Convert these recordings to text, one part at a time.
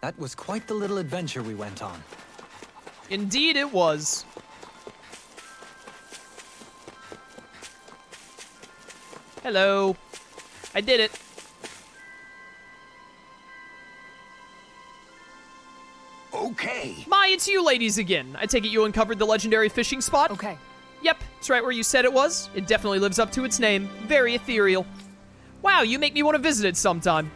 That was quite the little adventure we went on. Indeed it was. Hello. I did it. Okay. My, it's you ladies again. I take it you uncovered the legendary fishing spot? Okay. Yep, it's right where you said it was. It definitely lives up to its name. Very ethereal. Wow, you make me want to visit it sometime.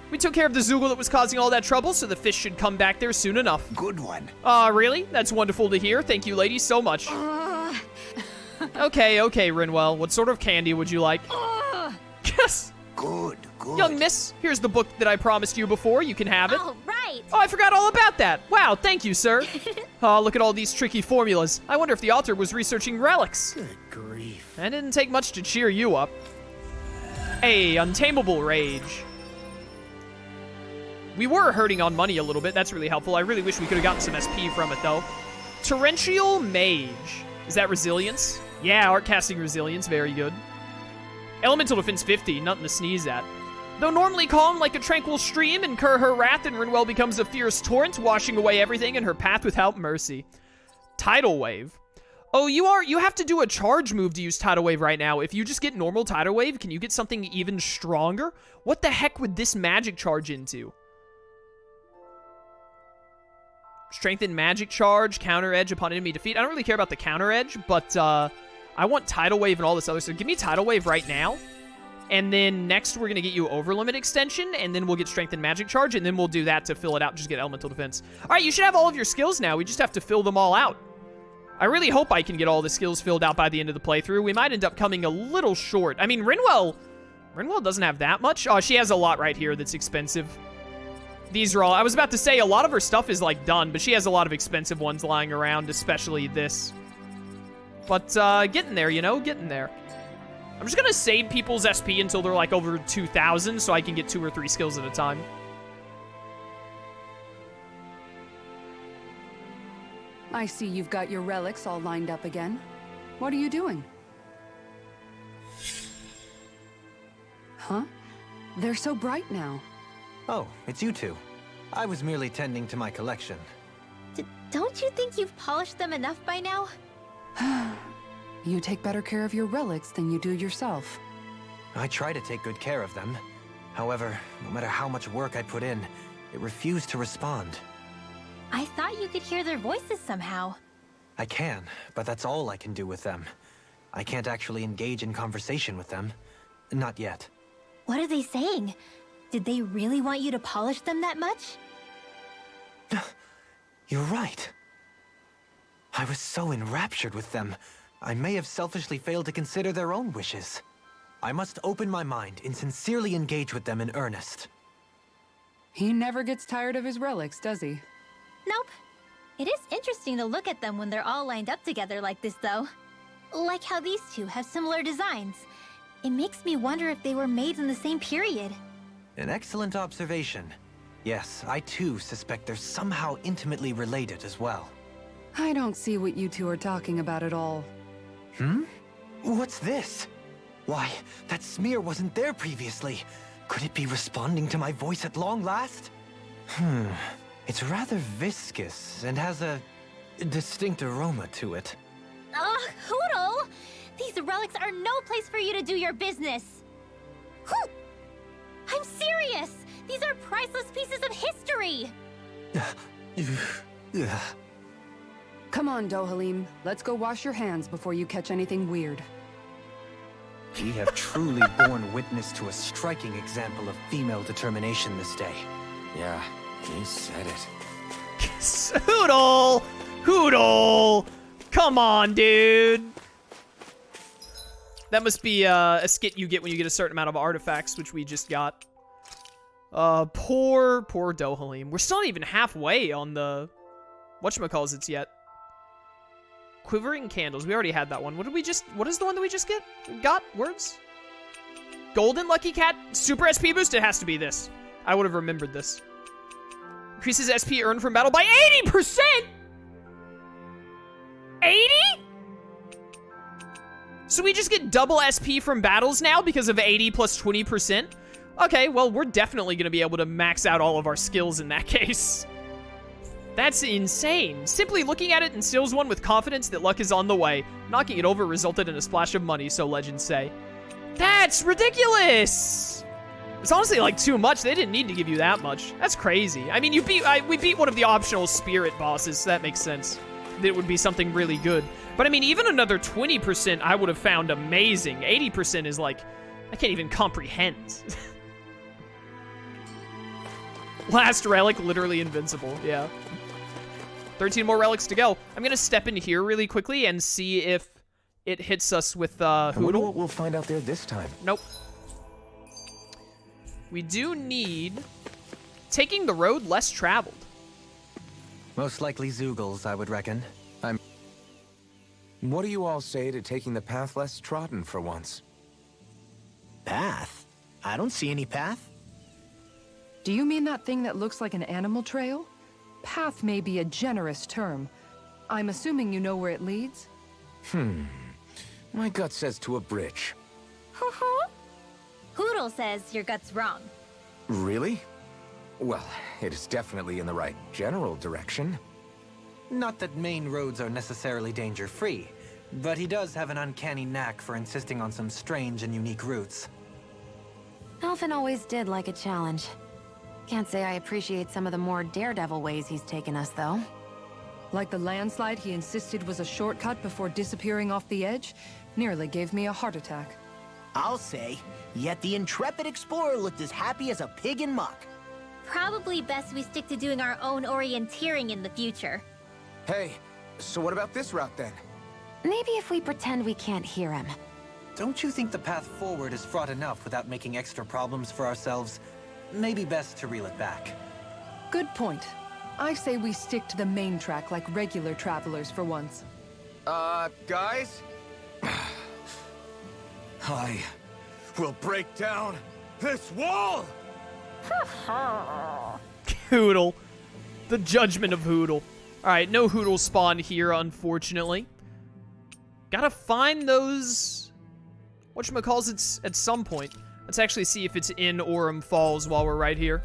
We took care of the Zoogle that was causing all that trouble, so the fish should come back there soon enough. Good one. Really? That's wonderful to hear. Thank you ladies so much. Okay, Rinwell. What sort of candy would you like? Yes! Good. Young miss, here's the book that I promised you before. You can have it. Oh, right. Oh, I forgot all about that. Wow, thank you, sir. Oh, look at all these tricky formulas. I wonder if the author was researching relics. Good grief. That didn't take much to cheer you up. Hey, untamable rage. We were hurting on money a little bit. That's really helpful. I really wish we could have gotten some SP from it, though. Torrential Mage. Is that resilience? Yeah, art casting resilience. Very good. Elemental defense 50. Nothing to sneeze at. Though normally calm like a tranquil stream, incur her wrath and Rinwell becomes a fierce torrent, washing away everything in her path without mercy. Tidal Wave. Oh, you have to do a charge move to use Tidal Wave right now. If you just get normal Tidal Wave, can you get something even stronger? What the heck would this magic charge into? Strengthen magic charge, counter edge upon enemy defeat. I don't really care about the counter edge, but I want Tidal Wave and all this other stuff. Give me Tidal Wave right now. And then next we're going to get you Over Limit Extension, and then we'll get Strengthen Magic Charge, and then we'll do that to fill it out, just get Elemental Defense. All right, you should have all of your skills now. We just have to fill them all out. I really hope I can get all the skills filled out by the end of the playthrough. We might end up coming a little short. I mean, Rinwell doesn't have that much. Oh, she has a lot right here that's expensive. These are all... I was about to say, a lot of her stuff is, like, done, but she has a lot of expensive ones lying around, especially this. But, getting there, you know? Getting there. I'm just gonna save people's SP until they're, like, over 2,000, so I can get 2 or 3 skills at a time. I see you've got your relics all lined up again. What are you doing? Huh? They're so bright now. Oh, it's you two. I was merely tending to my collection. Don't you think you've polished them enough by now? You take better care of your relics than you do yourself. I try to take good care of them. However, no matter how much work I put in, it refused to respond. I thought you could hear their voices somehow. I can, but that's all I can do with them. I can't actually engage in conversation with them. Not yet. What are they saying? Did they really want you to polish them that much? You're right. I was so enraptured with them, I may have selfishly failed to consider their own wishes. I must open my mind and sincerely engage with them in earnest. He never gets tired of his relics, does he? Nope. It is interesting to look at them when they're all lined up together like this, though. Like how these two have similar designs. It makes me wonder if they were made in the same period. An excellent observation. Yes, I too suspect they're somehow intimately related as well. I don't see what you two are talking about at all. What's this? Why, that smear wasn't there previously. Could it be responding to my voice at long last? It's rather viscous and has a distinct aroma to it. Ugh, Hoodle! These relics are no place for you to do your business. Whew. I'm serious! These are priceless pieces of history! Come on, Dohalim. Let's go wash your hands before you catch anything weird. We have truly borne witness to a striking example of female determination this day. Yeah, you said it. Hoodle! Hoodle! Come on, dude! That must be a skit you get when you get a certain amount of artifacts, which we just got. Poor Dohalim. We're still not even halfway on the whatchamacallits yet. Quivering Candles. We already had that one. What is the one that we just got? Words? Golden Lucky Cat Super SP Boost? It has to be this. I would have remembered this. Increases SP earned from battle by 80%! 80? So we just get double SP from battles now because of 80 plus 20%? Okay, well, we're definitely going to be able to max out all of our skills in that case. That's insane. Simply looking at it instills one with confidence that luck is on the way. Knocking it over resulted in a splash of money, so legends say. That's ridiculous! It's honestly, like, too much. They didn't need to give you that much. That's crazy. I mean, we beat one of the optional spirit bosses, so that makes sense. That it would be something really good. But, I mean, even another 20% I would have found amazing. 80% is, like, I can't even comprehend. Last relic, literally invincible, yeah. 13 more relics to go. I'm gonna step in here really quickly and see if it hits us with, I wonder Hoodle. what we'll find out there this time. Nope. We do need taking the road less traveled. Most likely Zoogles, I would reckon. What do you all say to taking the path less trodden for once? Path? I don't see any path. Do you mean that thing that looks like an animal trail? Path may be a generous term. I'm assuming you know where it leads? My gut says to a bridge. Hoodle says your gut's wrong. Really? Well, it is definitely in the right general direction. Not that main roads are necessarily danger-free, but he does have an uncanny knack for insisting on some strange and unique routes. Alphen always did like a challenge. Can't say I appreciate some of the more daredevil ways he's taken us, though. Like the landslide he insisted was a shortcut before disappearing off the edge? Nearly gave me a heart attack. I'll say, yet the intrepid explorer looked as happy as a pig in muck. Probably best we stick to doing our own orienteering in the future. Hey, so what about this route then? Maybe if we pretend we can't hear him. Don't you think the path forward is fraught enough without making extra problems for ourselves? Maybe best to reel it back. Good point. I say we stick to the main track like regular travelers for once. Guys? I will break down this wall! Hoodle. The judgment of Hoodle. Alright, no Hoodle spawn here, unfortunately. Gotta find those... whatchamacalls at some point. Let's actually see if it's in Orem Falls while we're right here.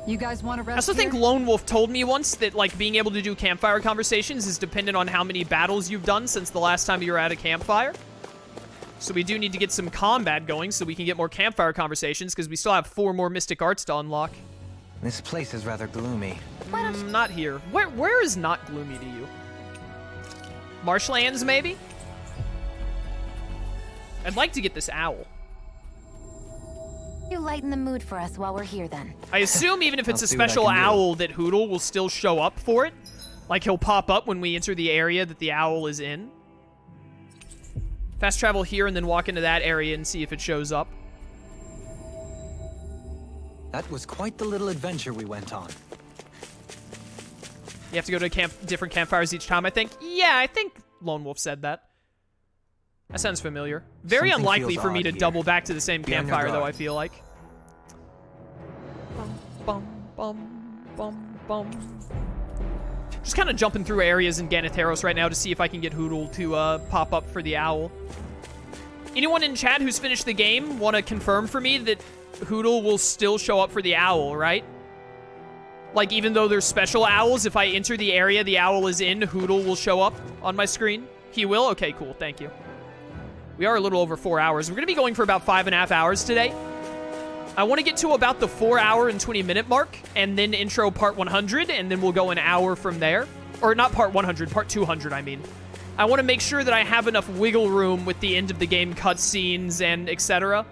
You guys want to rest I also think here? Lone Wolf told me once that, like, being able to do campfire conversations is dependent on how many battles you've done since the last time you were at a campfire. So we do need to get some combat going so we can get more campfire conversations, because we still have 4 more Mystic Arts to unlock. This place is rather gloomy. Not here. Where is not gloomy to you? Marshlands, maybe? I'd like to get this owl. You lighten the mood for us while we're here, then. I assume even if it's I'll a see what I special can do. owl that Hoodle will still show up for it. Like, he'll pop up when we enter the area that the owl is in. Fast travel here and then walk into that area and see if it shows up. That was quite the little adventure we went on. You have to go to different campfires each time, I think. Yeah, I think Lone Wolf said that. That sounds familiar. Very Something unlikely feels for me odd to here. double back to the same Be on your campfire, though, guard. I feel like. Bum, bum, bum, bum. Just kind of jumping through areas in Ganatheros right now to see if I can get Hoodle to pop up for the owl. Anyone in chat who's finished the game want to confirm for me that Hoodle will still show up for the owl, right? Like, even though there's special owls, if I enter the area the owl is in, Hoodle will show up on my screen? He will? Okay, cool. Thank you. We are a little over 4 hours. We're going to be going for about 5.5 hours today. I want to get to about the 4 hour and 20 minute mark, and then intro part 100, and then we'll go an hour from there. Or not part 100, part 200, I mean. I want to make sure that I have enough wiggle room with the end of the game cutscenes and etc.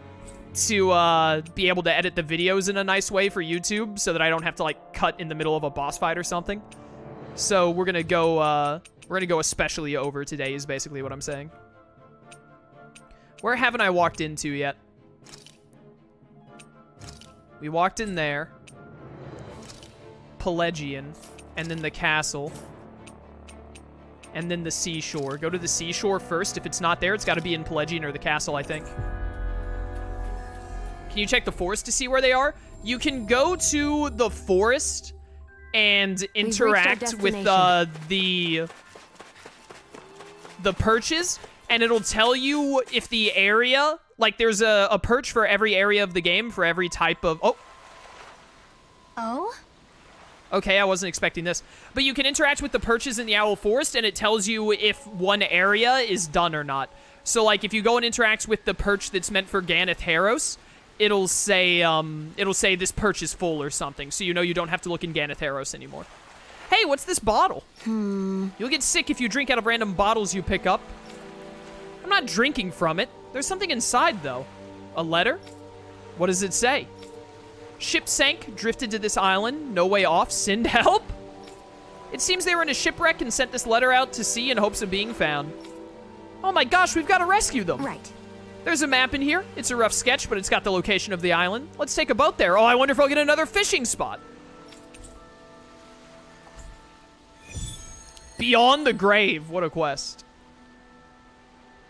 to be able to edit the videos in a nice way for YouTube so that I don't have to, like, cut in the middle of a boss fight or something. So we're going to go especially over today is basically what I'm saying. Where haven't I walked into yet? We walked in there. Pelagian. And then the castle. And then the seashore. Go to the seashore first. If it's not there, it's got to be in Pelagian or the castle, I think. Can you check the forest to see where they are? You can go to the forest and interact with the perches. and it'll tell you if the area, like there's a perch for every area of the game, for every type of, Oh? Okay, I wasn't expecting this. But you can interact with the perches in the Owl Forest, and it tells you if one area is done or not. So, like, if you go and interact with the perch that's meant for Ganeth Haros, it'll say this perch is full or something, so you know you don't have to look in Ganeth Haros anymore. Hey, what's this bottle? You'll get sick if you drink out of random bottles you pick up. I'm not drinking from it. There's something inside, though. A letter? What does it say? Ship sank, drifted to this island, no way off, send help? It seems they were in a shipwreck and sent this letter out to sea in hopes of being found. Oh my gosh, we've got to rescue them. Right. There's a map in here. It's a rough sketch, but it's got the location of the island. Let's take a boat there. Oh, I wonder if I'll get another fishing spot. Beyond the grave. What a quest.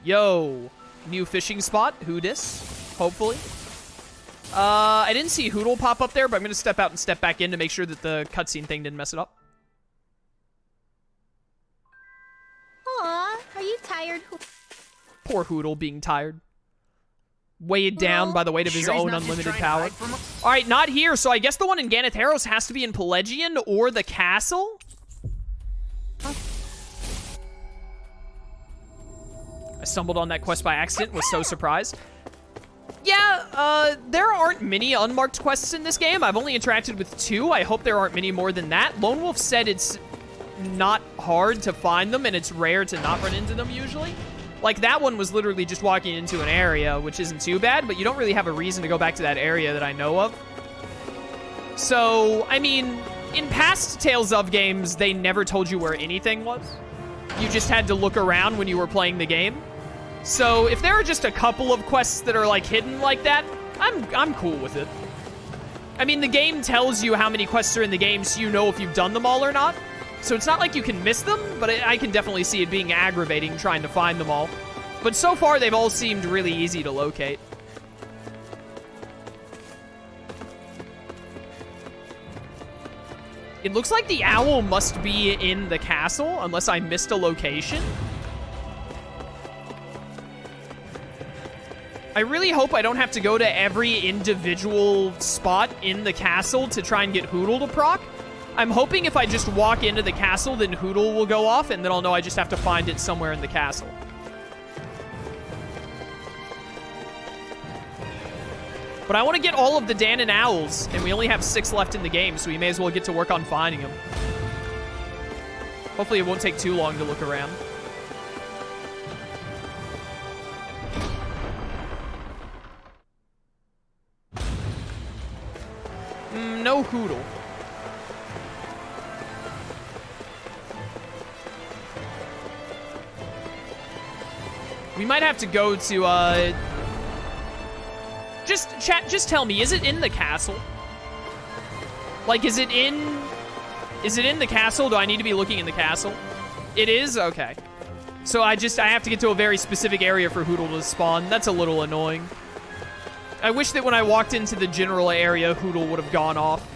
Yo. New fishing spot. Who dis? Hopefully. I didn't see Hootle pop up there, but I'm going to step out and step back in to make sure that the cutscene thing didn't mess it up. Aw, are you tired? Poor Hootle being tired. Weighed down by the weight of his own unlimited power. Alright, not here, so I guess the one in Ganeth Haros has to be in Pelagian or the castle? I stumbled on that quest by accident, was so surprised. Yeah, there aren't many unmarked quests in this game. I've only interacted with 2. I hope there aren't many more than that. Lone Wolf said it's not hard to find them, and it's rare to not run into them usually. Like, that one was literally just walking into an area, which isn't too bad, but you don't really have a reason to go back to that area that I know of. So, I mean, in past Tales of games, they never told you where anything was. You just had to look around when you were playing the game. So, if there are just a couple of quests that are, like, hidden like that, I'm cool with it. I mean, the game tells you how many quests are in the game, so you know if you've done them all or not. So it's not like you can miss them, but I can definitely see it being aggravating trying to find them all. But so far, they've all seemed really easy to locate. It looks like the owl must be in the castle, unless I missed a location. I really hope I don't have to go to every individual spot in the castle to try and get Hootle to proc. I'm hoping if I just walk into the castle, then Hootle will go off, and then I'll know I just have to find it somewhere in the castle. But I want to get all of the Dan and Owls, and we only have 6 left in the game, so we may as well get to work on finding them. Hopefully it won't take too long to look around. No Hootle. We might have to go to, just tell me, is it in the castle? Like, is it in the castle? Do I need to be looking in the castle? It is? Okay. So I have to get to a very specific area for Hootle to spawn. That's a little annoying. I wish that when I walked into the general area, Hootle would have gone off.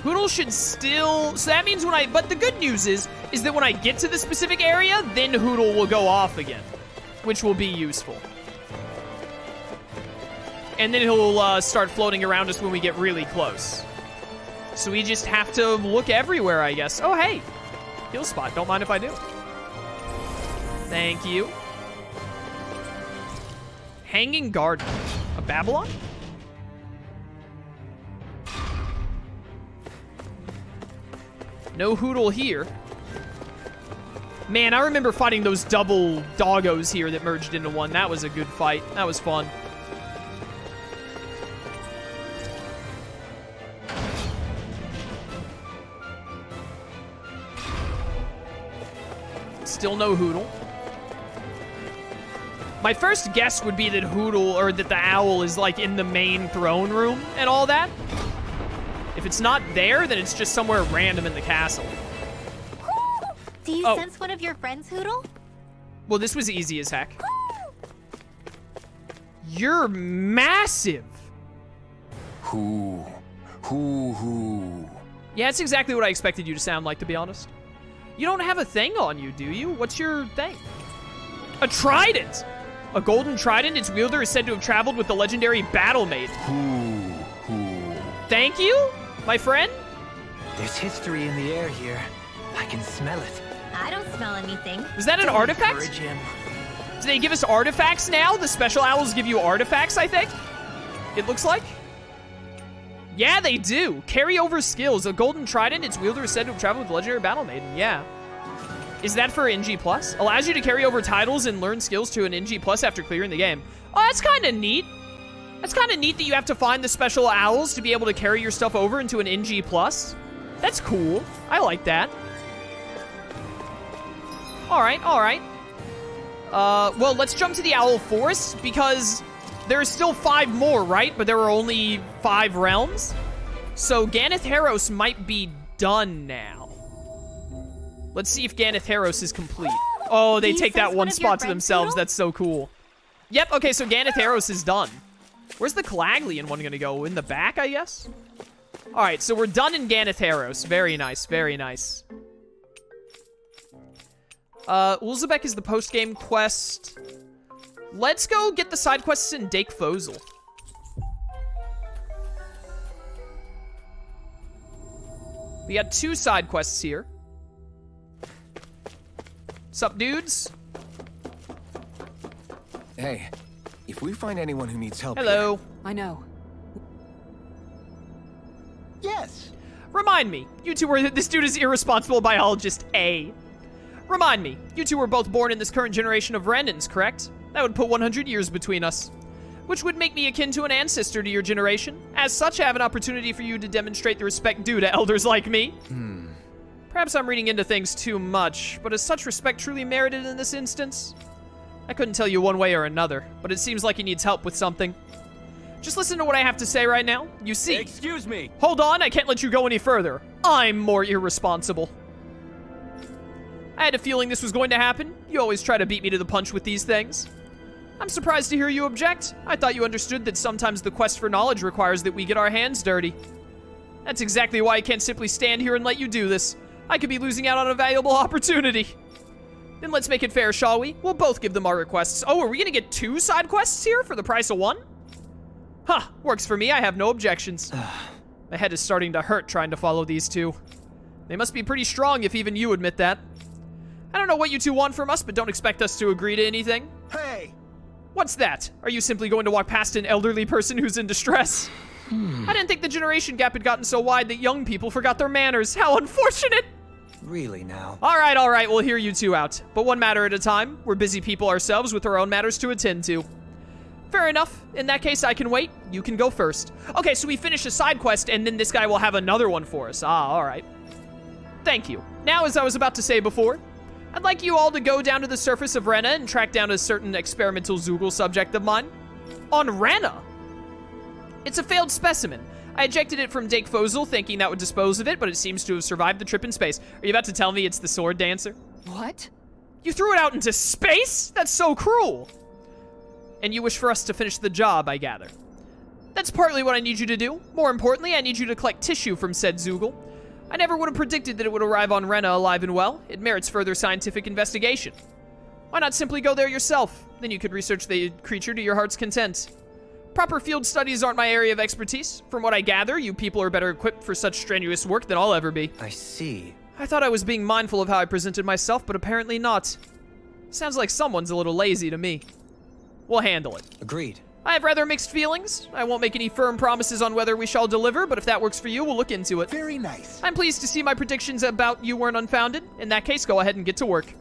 Hootle should still... So that means but the good news is that when I get to the specific area, then Hootle will go off again, which will be useful. And then he'll start floating around us when we get really close. So we just have to look everywhere, I guess. Oh, hey. Heal spot. Don't mind if I do. Thank you. Hanging Garden. A Babylon? No Hootle here. Man, I remember fighting those double doggos here that merged into one. That was a good fight. That was fun. Still no Hootle. My first guess would be that Hootle, or that the owl is like in the main throne room and all that. If it's not there, then it's just somewhere random in the castle. Do you sense one of your friends, Hootle? Well, this was easy as heck. You're massive. Who? Yeah, it's exactly what I expected you to sound like, to be honest. You don't have a thing on you, do you? What's your thing? A trident! A golden trident, its wielder is said to have traveled with the legendary Battle Maiden. Thank you, my friend? There's history in the air here. I can smell it. I don't smell anything. Is that an Don't artifact? encourage him. Do they give us artifacts now? The special owls give you artifacts, I think? It looks like? Yeah, they do. Carryover skills. A golden trident, its wielder is said to have traveled with the legendary Battle Maiden. Yeah. Is that for NG+? Allows you to carry over titles and learn skills to an NG+ after clearing the game. Oh, that's kind of neat. That's kind of neat that you have to find the special owls to be able to carry your stuff over into an NG+. That's cool. I like that. All right, all right. Well, let's jump to the Owl Forest, because there are still 5 more, right? But there were only 5 realms. So Ganeth-Haros might be done now. Let's see if Ganeth-Haros is complete. Oh, they Do you take that sense one one of your spot to friends, themselves. Noodle? That's so cool. Yep, okay, so Ganeth-Haros is done. Where's the Calaglian one gonna go? In the back, I guess? All right, so we're done in Ganeth-Haros. Very nice, very nice. Ulzebek is the post-game quest. Let's go get the side quests in Dake Fozil. We got 2 side quests here. Sup, dudes? Hey, if we find anyone who needs help Hello. I know. Yes. Remind me, you two were, this dude is irresponsible biologist A. Remind me, you two were both born in this current generation of Renans, correct? That would put 100 years between us, which would make me akin to an ancestor to your generation. As such, I have an opportunity for you to demonstrate the respect due to elders like me. Perhaps I'm reading into things too much, but is such respect truly merited in this instance? I couldn't tell you one way or another, but it seems like he needs help with something. Just listen to what I have to say right now. You see... Excuse me. Hold on, I can't let you go any further. I'm more irresponsible. I had a feeling this was going to happen. You always try to beat me to the punch with these things. I'm surprised to hear you object. I thought you understood that sometimes the quest for knowledge requires that we get our hands dirty. That's exactly why I can't simply stand here and let you do this. I could be losing out on a valuable opportunity. Then let's make it fair, shall we? We'll both give them our requests. Oh, are we gonna get 2 side quests here for the price of 1? Huh, works for me. I have no objections. My head is starting to hurt trying to follow these 2. They must be pretty strong if even you admit that. I don't know what you 2 want from us, but don't expect us to agree to anything. Hey. What's that? Are you simply going to walk past an elderly person who's in distress? I didn't think the generation gap had gotten so wide that young people forgot their manners. How unfortunate! Really now? All right, we'll hear you 2 out. But one matter at a time. We're busy people ourselves with our own matters to attend to. Fair enough. In that case, I can wait. You can go first. Okay, so we finish a side quest, and then this guy will have another one for us. Ah, all right. Thank you. Now, as I was about to say before, I'd like you all to go down to the surface of Rena and track down a certain experimental Zoogle subject of mine. On Rena? It's a failed specimen. I ejected it from Dake Fozil thinking that would dispose of it, but it seems to have survived the trip in space. Are you about to tell me it's the sword dancer? What? You threw it out into space? That's so cruel. And you wish for us to finish the job, I gather. That's partly what I need you to do. More importantly, I need you to collect tissue from said Zoogle. I never would have predicted that it would arrive on Rena alive and well. It merits further scientific investigation. Why not simply go there yourself? Then you could research the creature to your heart's content. Proper field studies aren't my area of expertise. From what I gather, you people are better equipped for such strenuous work than I'll ever be. I see. I thought I was being mindful of how I presented myself, but apparently not. Sounds like someone's a little lazy to me. We'll handle it. Agreed. I have rather mixed feelings. I won't make any firm promises on whether we shall deliver, but if that works for you, we'll look into it. Very nice. I'm pleased to see my predictions about you weren't unfounded. In that case, go ahead and get to work.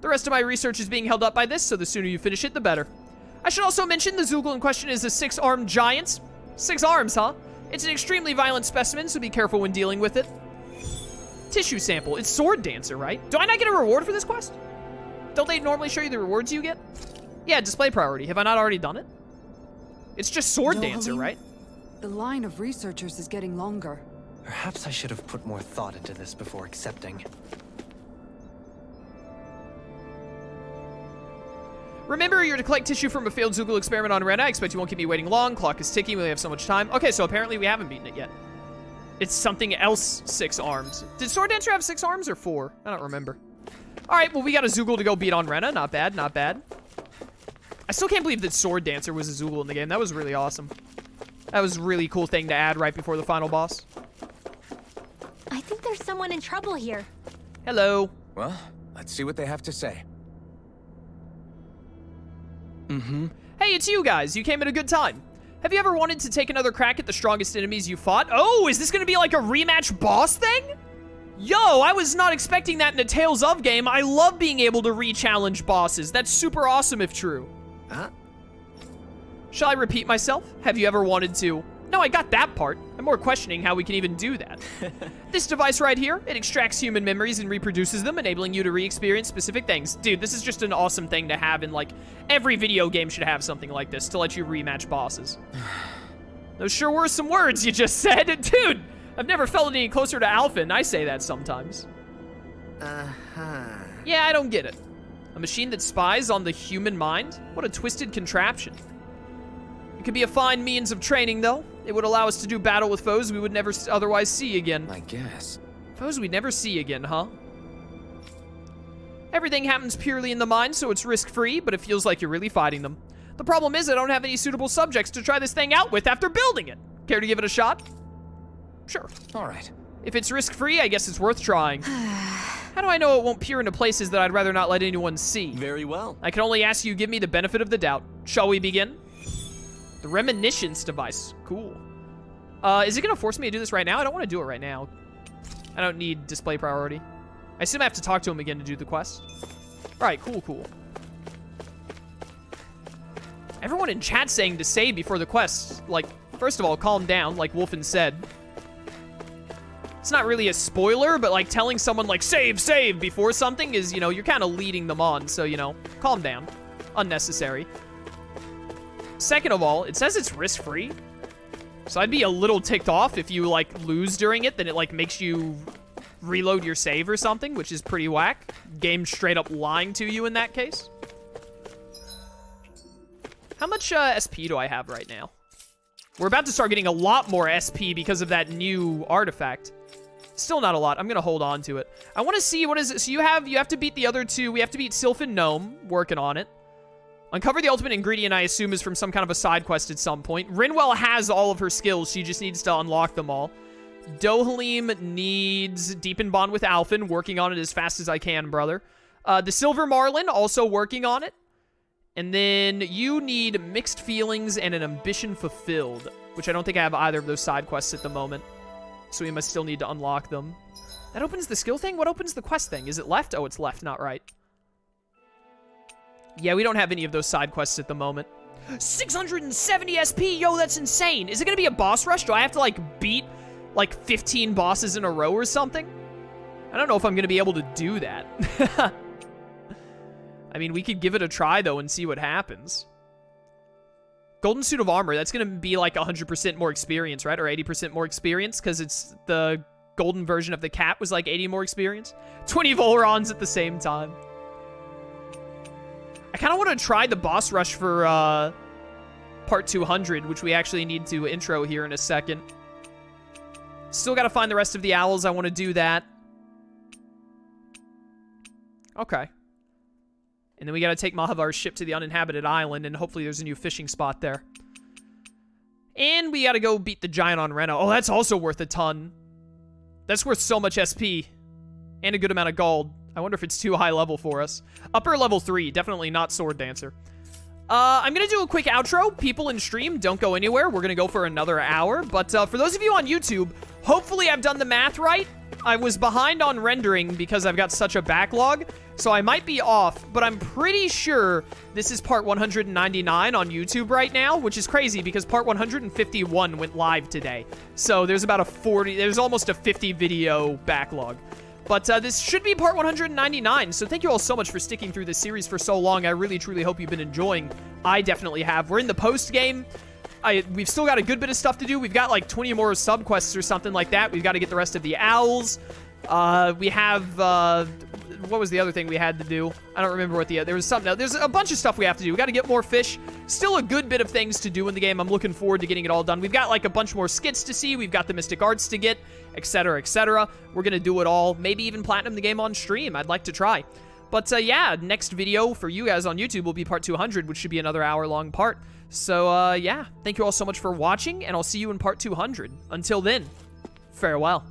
The rest of my research is being held up by this, so the sooner you finish it, the better. I should also mention the Zoogle in question is a 6-armed giant. 6 arms, huh? It's an extremely violent specimen, so be careful when dealing with it. Tissue sample. It's Sword Dancer, right? Do I not get a reward for this quest? Don't they normally show you the rewards you get? Yeah, display priority. Have I not already done it? It's just Sword Dancer, right? The line of researchers is getting longer. Perhaps I should have put more thought into this before accepting. Remember, you're to collect tissue from a failed Zoogle experiment on Rena. I expect you won't keep me waiting long. Clock is ticking. We only have so much time. Okay, so apparently we haven't beaten it yet. It's something else 6-armed. Did Sword Dancer have 6 arms or 4? I don't remember. All right, well, we got a Zoogle to go beat on Rena. Not bad, not bad. I still can't believe that Sword Dancer was a Zoogle in the game. That was really awesome. That was a really cool thing to add right before the final boss. I think there's someone in trouble here. Hello. Well, let's see what they have to say. Hey, it's you guys. You came at a good time. Have you ever wanted to take another crack at the strongest enemies you fought? Oh, is this gonna be like a rematch boss thing? Yo, I was not expecting that in a Tales of game. I love being able to re-challenge bosses. That's super awesome if true. Huh? Shall I repeat myself? Have you ever wanted to? No, I got that part. I'm more questioning how we can even do that. This device right here, it extracts human memories and reproduces them, enabling you to re-experience specific things. Dude, this is just an awesome thing to have in, like, every video game should have something like this to let you rematch bosses. Those sure were some words you just said. Dude, I've never felt any closer to Alpha, and I say that sometimes. Yeah, I don't get it. A machine that spies on the human mind? What a twisted contraption. It could be a fine means of training, though. It would allow us to do battle with foes we would never otherwise see again. I guess. Foes we'd never see again, huh? Everything happens purely in the mind, so it's risk-free, but it feels like you're really fighting them. The problem is I don't have any suitable subjects to try this thing out with after building it. Care to give it a shot? Sure. All right. If it's risk-free, I guess it's worth trying. How do I know it won't peer into places that I'd rather not let anyone see? Very well. I can only ask you give me the benefit of the doubt. Shall we begin? The reminiscence device. Cool. Is it gonna force me to do this right now? I don't want to do it right now. I don't need display priority. I assume I have to talk to him again to do the quest. All right, cool, cool. Everyone in chat saying to save before the quest. Like, first of all, calm down, like Wolfen said. It's not really a spoiler, but like telling someone like save before something is, you know, you're kind of leading them on. So, you know, calm down. Unnecessary. Second of all, it says it's risk-free. So I'd be a little ticked off if you, like, lose during it, then it, like, makes you reload your save or something, which is pretty whack. Game straight up lying to you in that case. How much SP do I have right now? We're about to start getting a lot more SP because of that new artifact. Still not a lot. I'm going to hold on to it. I want to see, what is it? So you have to beat the other two. We have to beat Sylph and Gnome. Working on it. Uncover the ultimate ingredient, I assume, is from some kind of a side quest at some point. Rinwell has all of her skills. She just needs to unlock them all. Dohalim needs Deepen Bond with Alphen. Working on it as fast as I can, brother. The Silver Marlin, also working on it. And then you need Mixed Feelings and an Ambition Fulfilled, which I don't think I have either of those side quests at the moment. So we must still need to unlock them. That opens the skill thing? What opens the quest thing? Is it left? Oh, it's left, not right. Yeah, we don't have any of those side quests at the moment. 670 SP! Yo, that's insane! Is it gonna be a boss rush? Do I have to, like, beat, like, 15 bosses in a row or something? I don't know if I'm gonna be able to do that. I mean, we could give it a try, though, and see what happens. Golden Suit of Armor, that's gonna be, like, 100% more experience, right? Or 80% more experience, because it's the golden version of the cat was, like, 80 more experience. 20 Volrons at the same time. I kind of want to try the boss rush for part 200, which we actually need to intro here in a second. Still got to find the rest of the owls. I want to do that. Okay. And then we got to take Mahavar's ship to the uninhabited island, and hopefully there's a new fishing spot there. And we got to go beat the giant on Rena. Oh, that's also worth a ton. That's worth so much SP. And a good amount of gold. I wonder if it's too high level for us. Upper level 3, definitely not Sword Dancer. I'm going to do a quick outro. People in stream, don't go anywhere. We're going to go for another hour. But for those of you on YouTube, hopefully I've done the math right. I was behind on rendering because I've got such a backlog. So I might be off, but I'm pretty sure this is part 199 on YouTube right now, which is crazy because part 151 went live today. So there's about there's almost a 50 video backlog. But this should be part 199, so thank you all so much for sticking through this series for so long. I really, truly hope you've been enjoying. I definitely have. We're in the post-game. We've still got a good bit of stuff to do. We've got like 20 more sub-quests or something like that. We've got to get the rest of the owls. We have what was the other thing we had to do? I don't remember what there was something else. There's a bunch of stuff we have to do. We got to get more fish. Still a good bit of things to do in the game. I'm looking forward to getting it all done. We've got like a bunch more skits to see. We've got the Mystic Arts to get, etc., etc. We're going to do it all. Maybe even platinum the game on stream. I'd like to try. But yeah, next video for you guys on YouTube will be part 200, which should be another hour-long part. So yeah, thank you all so much for watching, and I'll see you in part 200. Until then, farewell.